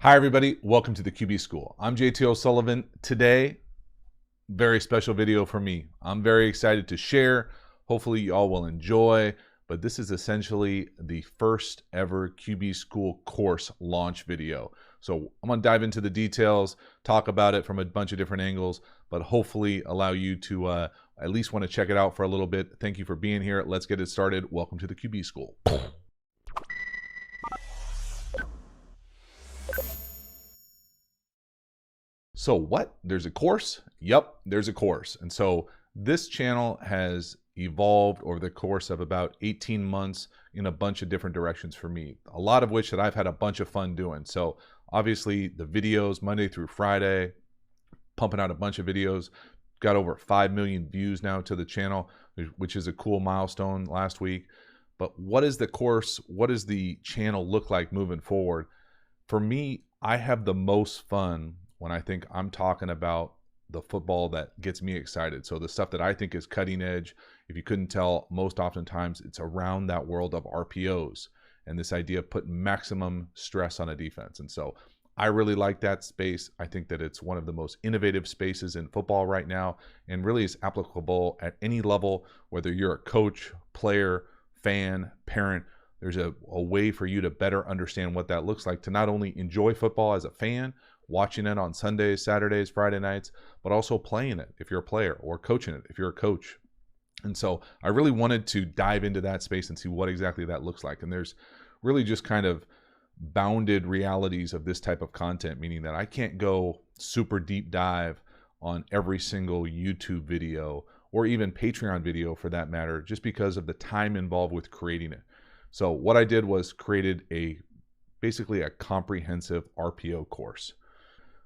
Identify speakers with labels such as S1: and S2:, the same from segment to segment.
S1: Hi, everybody. Welcome to the QB School. I'm JT O'Sullivan. Today, very special video for me. I'm very excited to share. Hopefully, you all will enjoy. But this is essentially the first ever QB School course launch video. So I'm going to dive into the details, talk about it from a bunch of different angles, but hopefully allow you to at least want to check it out for a little bit. Thank you for being here. Let's get it started. Welcome to the QB School. So what? There's a course? Yep, there's a course. And so this channel has evolved over the course of about 18 months in a bunch of different directions for me, a lot of which that I've had a bunch of fun doing. So obviously the videos Monday through Friday, pumping out a bunch of videos, got over 5 million views now to the channel, which is a cool milestone last week. But what is the course? What does the channel look like moving forward? For me, I have the most fun when I think I'm talking about the football that gets me excited. So the stuff that I think is cutting edge, if you couldn't tell, most oftentimes it's around that world of RPOs and this idea of putting maximum stress on a defense. And so I really like that space. I think that it's one of the most innovative spaces in football right now and really is applicable at any level, whether you're a coach, player, fan, parent. There's a way for you to better understand what that looks like to not only enjoy football as a fan, watching it on Sundays, Saturdays, Friday nights, but also playing it if you're a player or coaching it if you're a coach. And so I really wanted to dive into that space and see what exactly that looks like. And there's really just kind of bounded realities of this type of content, meaning that I can't go super deep dive on every single YouTube video or even Patreon video for that matter, just because of the time involved with creating it. So what I did was created basically a comprehensive RPO course.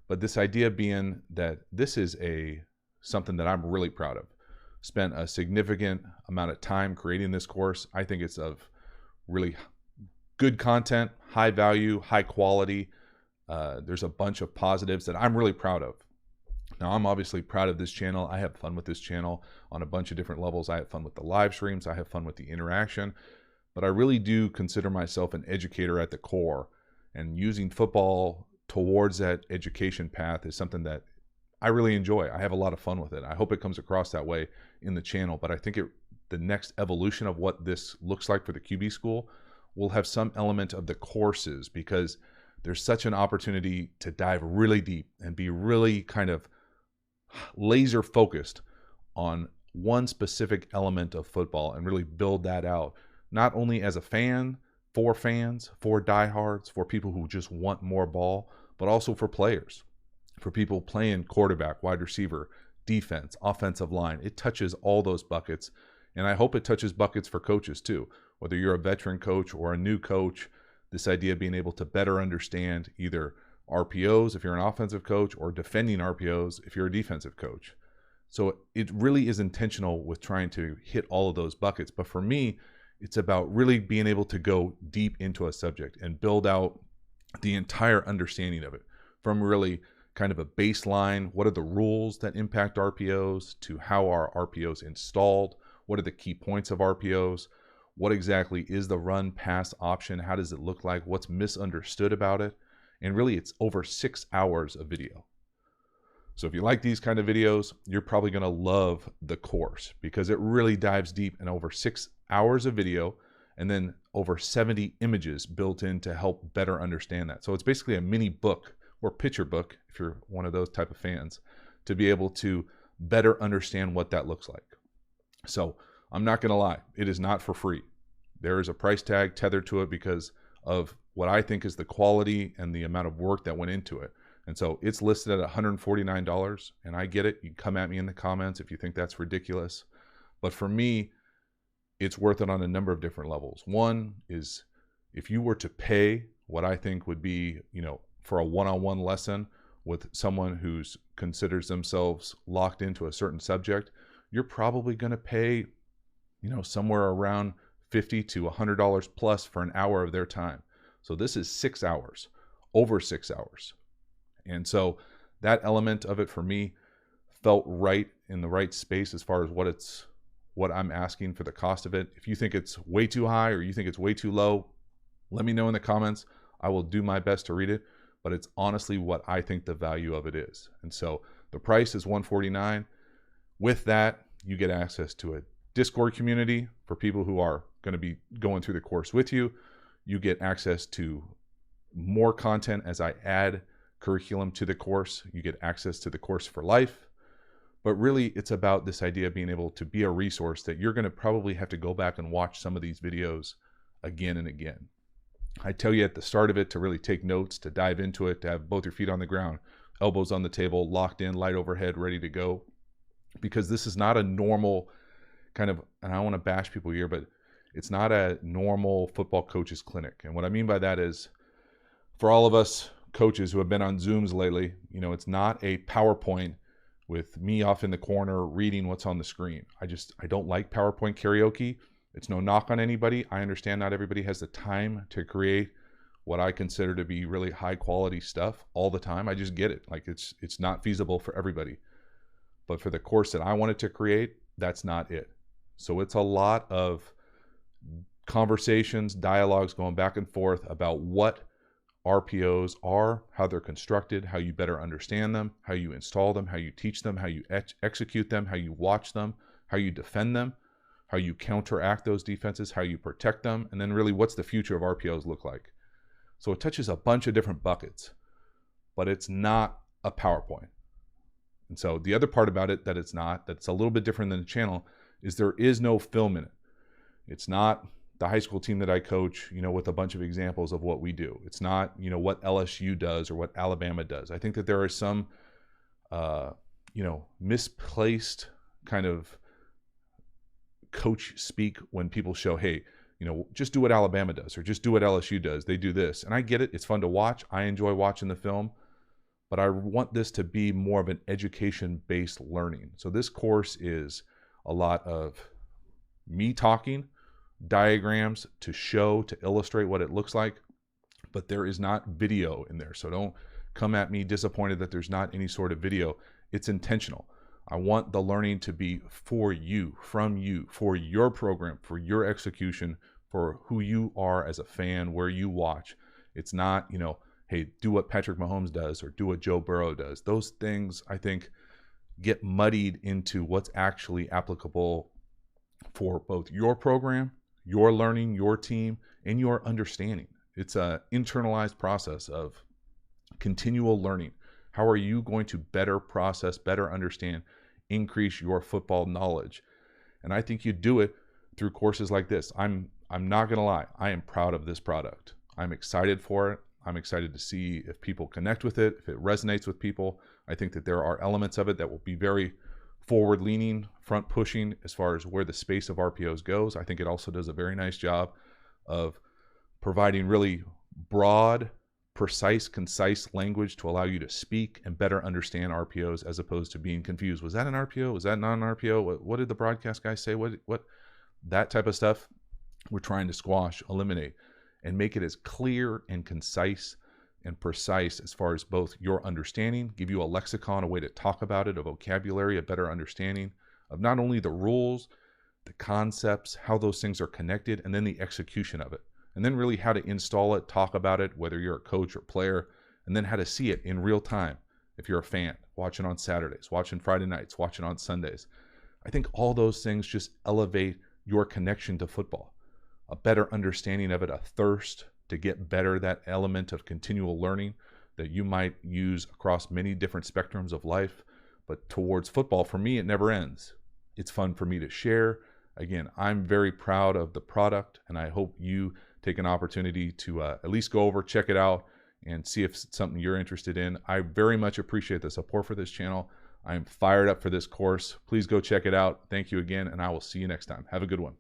S1: But this idea being that this is something that I'm really proud of. Spent a significant amount of time creating this course. I think it's of really good content, high value, high quality. There's a bunch of positives that I'm really proud of. Now, I'm obviously proud of this channel. I have fun with this channel on a bunch of different levels. I have fun with the live streams. I have fun with the interaction. But I really do consider myself an educator at the core. And using football towards that education path is something that I really enjoy. I have a lot of fun with it. I hope it comes across that way in the channel, but I think the next evolution of what this looks like for the QB School will have some element of the courses, because there's such an opportunity to dive really deep and be really kind of laser focused on one specific element of football and really build that out, not only as a fan, for fans, for diehards, for people who just want more ball, but also for players, for people playing quarterback, wide receiver, defense, offensive line. It touches all those buckets, and I hope it touches buckets for coaches too. Whether you're a veteran coach or a new coach, this idea of being able to better understand either RPOs if you're an offensive coach or defending RPOs if you're a defensive coach. So it really is intentional with trying to hit all of those buckets. But for me, it's about really being able to go deep into a subject and build out the entire understanding of it, from really kind of a baseline, what are the rules that impact RPOs, to how are RPOs installed, what are the key points of RPOs, what exactly is the run pass option, how does it look like, what's misunderstood about it, and really it's over 6 hours of video. So if you like these kind of videos, you're probably going to love the course, because it really dives deep in over 6 hours of video and then over 70 images built in to help better understand that. So it's basically a mini book or picture book, if you're one of those type of fans, to be able to better understand what that looks like. So I'm not going to lie, it is not for free. There is a price tag tethered to it because of what I think is the quality and the amount of work that went into it. And so it's listed at $149, and I get it. You can come at me in the comments if you think that's ridiculous. But for me, it's worth it on a number of different levels. One is, if you were to pay what I think would be, for a one-on-one lesson with someone who considers themselves locked into a certain subject, you're probably going to pay, somewhere around $50 to $100 plus for an hour of their time. So this is 6 hours, over 6 hours. And so that element of it for me felt right, in the right space as far as what I'm asking for the cost of it. If you think it's way too high or you think it's way too low, let me know in the comments. I will do my best to read it. but it's honestly what I think the value of it is. And so the price is $149. With that, you get access to a Discord community for people who are going to be going through the course with you. You get access to more content as I add curriculum to the course. You get access to the course for life. But really, it's about this idea of being able to be a resource that you're going to probably have to go back and watch some of these videos again and again. I tell you at the start of it to really take notes, to dive into it, to have both your feet on the ground, elbows on the table, locked in, light overhead, ready to go. Because this is not a normal kind of, and I don't want to bash people here, but it's not a normal football coaches clinic. And what I mean by that is, for all of us coaches who have been on Zooms lately, it's not a PowerPoint with me off in the corner reading what's on the screen. I don't like PowerPoint karaoke. It's no knock on anybody. I understand not everybody has the time to create what I consider to be really high quality stuff all the time. I just get it. Like it's not feasible for everybody. But for the course that I wanted to create, that's not it. So it's a lot of conversations, dialogues going back and forth about what RPOs are, how they're constructed, how you better understand them, how you install them, how you teach them, how you execute them, how you watch them, how you defend them, how you counteract those defenses, how you protect them, and then really what's the future of RPOs look like. So it touches a bunch of different buckets, but it's not a PowerPoint. And so the other part about it that's a little bit different than the channel, is there is no film in it. It's not the high school team that I coach, with a bunch of examples of what we do. It's not, what LSU does or what Alabama does. I think that there are some, misplaced kind of coach speak when people show, hey, just do what Alabama does or just do what LSU does. They do this. And I get it. It's fun to watch. I enjoy watching the film, but I want this to be more of an education-based learning. So this course is a lot of me talking, diagrams to show, to illustrate what it looks like, but there is not video in there. So don't come at me disappointed that there's not any sort of video. It's intentional. I want the learning to be for you, from you, for your program, for your execution, for who you are as a fan, where you watch. It's not, hey, do what Patrick Mahomes does or do what Joe Burrow does. Those things, I think, get muddied into what's actually applicable for both your program, your learning, your team, and your understanding. It's an internalized process of continual learning. How are you going to better process, better understand, increase your football knowledge? And I think you do it through courses like this. I'm not going to lie. I am proud of this product. I'm excited for it. I'm excited to see if people connect with it, if it resonates with people. I think that there are elements of it that will be very forward-leaning, front-pushing as far as where the space of RPOs goes. I think it also does a very nice job of providing really broad, precise, concise language to allow you to speak and better understand RPOs as opposed to being confused. Was that an RPO? Was that not an RPO? What did the broadcast guy say? What? That type of stuff we're trying to squash, eliminate, and make it as clear and concise and precise as far as both your understanding, give you a lexicon, a way to talk about it, a vocabulary, a better understanding of not only the rules, the concepts, how those things are connected, and then the execution of it. And then really how to install it, talk about it, whether you're a coach or player, and then how to see it in real time. If you're a fan, watching on Saturdays, watching Friday nights, watching on Sundays. I think all those things just elevate your connection to football, a better understanding of it, a thirst to get better, that element of continual learning that you might use across many different spectrums of life. But towards football, for me, it never ends. It's fun for me to share. Again, I'm very proud of the product, and I hope you take an opportunity to at least go over, check it out, and see if it's something you're interested in. I very much appreciate the support for this channel. I'm fired up for this course. Please go check it out. Thank you again, and I will see you next time. Have a good one.